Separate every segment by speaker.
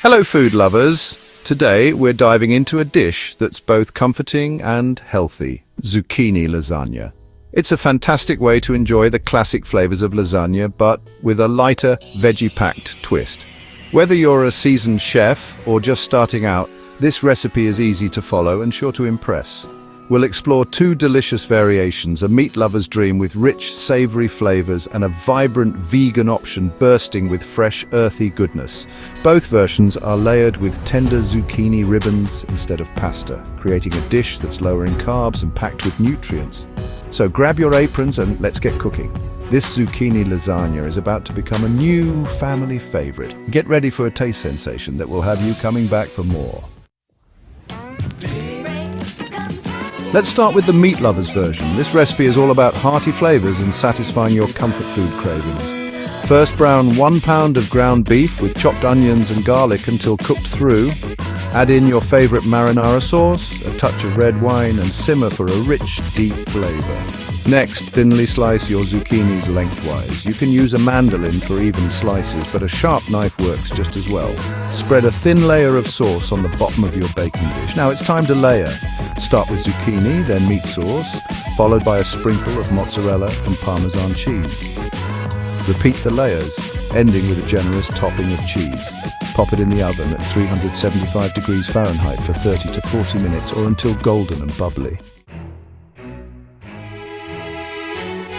Speaker 1: Hello food lovers! Today we're diving into a dish that's both comforting and healthy, zucchini lasagna. It's a fantastic way to enjoy the classic flavors of lasagna, but with a lighter, veggie-packed twist. Whether you're a seasoned chef or just starting out, this recipe is easy to follow and sure to impress. We'll explore two delicious variations, a meat lover's dream with rich, savory flavors and a vibrant vegan option bursting with fresh, earthy goodness. Both versions are layered with tender zucchini ribbons instead of pasta, creating a dish that's lower in carbs and packed with nutrients. So grab your aprons and let's get cooking. This zucchini lasagna is about to become a new family favorite. Get ready for a taste sensation that will have you coming back for more. Let's start with the meat lover's version. This recipe is all about hearty flavors and satisfying your comfort food cravings. First, brown 1 pound of ground beef with chopped onions and garlic until cooked through. Add in your favorite marinara sauce, a touch of red wine, and simmer for a rich, deep flavor. Next, thinly slice your zucchinis lengthwise. You can use a mandolin for even slices, but a sharp knife works just as well. Spread a thin layer of sauce on the bottom of your baking dish. Now it's time to layer. Start with zucchini, then meat sauce, followed by a sprinkle of mozzarella and Parmesan cheese. Repeat the layers, ending with a generous topping of cheese. Pop it in the oven at 375 degrees Fahrenheit for 30 to 40 minutes or until golden and bubbly.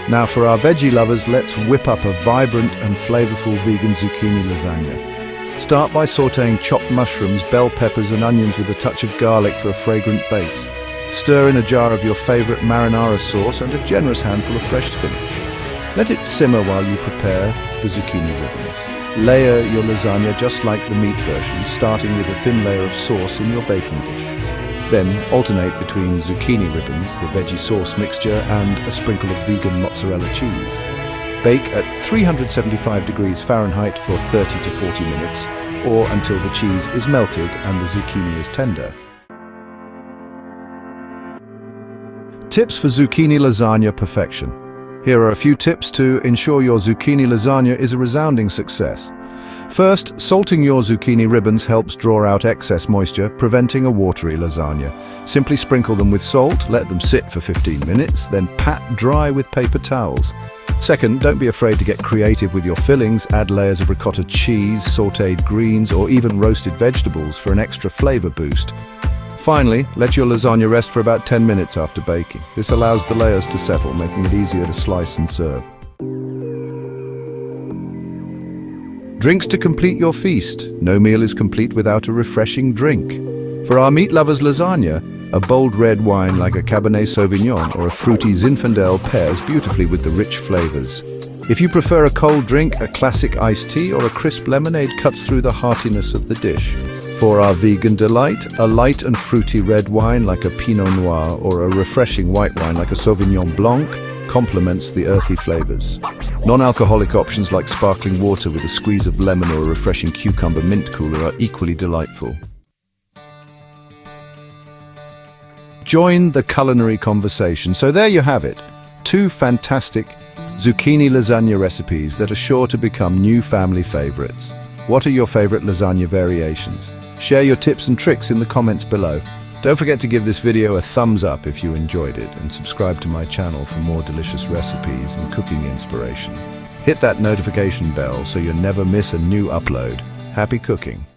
Speaker 1: Now for our veggie lovers, let's whip up a vibrant and flavorful vegan zucchini lasagna. Start by sautéing chopped mushrooms, bell peppers and onions with a touch of garlic for a fragrant base. Stir in a jar of your favorite marinara sauce and a generous handful of fresh spinach. Let it simmer while you prepare the zucchini ribbons. Layer your lasagna just like the meat version, starting with a thin layer of sauce in your baking dish. Then alternate between zucchini ribbons, the veggie sauce mixture, and a sprinkle of vegan mozzarella cheese. Bake at 375 degrees Fahrenheit for 30 to 40 minutes, or until the cheese is melted and the zucchini is tender. Tips for zucchini lasagna perfection. Here are a few tips to ensure your zucchini lasagna is a resounding success. First, salting your zucchini ribbons helps draw out excess moisture, preventing a watery lasagna. Simply sprinkle them with salt, let them sit for 15 minutes, then pat dry with paper towels. Second, don't be afraid to get creative with your fillings. Add layers of ricotta cheese, sautéed greens, or even roasted vegetables for an extra flavor boost. Finally, let your lasagna rest for about 10 minutes after baking. This allows the layers to settle, making it easier to slice and serve. Drinks to complete your feast. No meal is complete without a refreshing drink. For our meat lovers lasagna, a bold red wine like a Cabernet Sauvignon or a fruity Zinfandel pairs beautifully with the rich flavors. If you prefer a cold drink, a classic iced tea or a crisp lemonade cuts through the heartiness of the dish. For our vegan delight, a light and fruity red wine like a Pinot Noir or a refreshing white wine like a Sauvignon Blanc complements the earthy flavors. Non-alcoholic options like sparkling water with a squeeze of lemon or a refreshing cucumber mint cooler are equally delightful. Join the culinary conversation. So there you have it, two fantastic zucchini lasagna recipes that are sure to become new family favorites. What are your favorite lasagna variations? Share your tips and tricks in the comments below. Don't forget to give this video a thumbs up if you enjoyed it and subscribe to my channel for more delicious recipes and cooking inspiration. Hit that notification bell so you never miss a new upload. Happy cooking!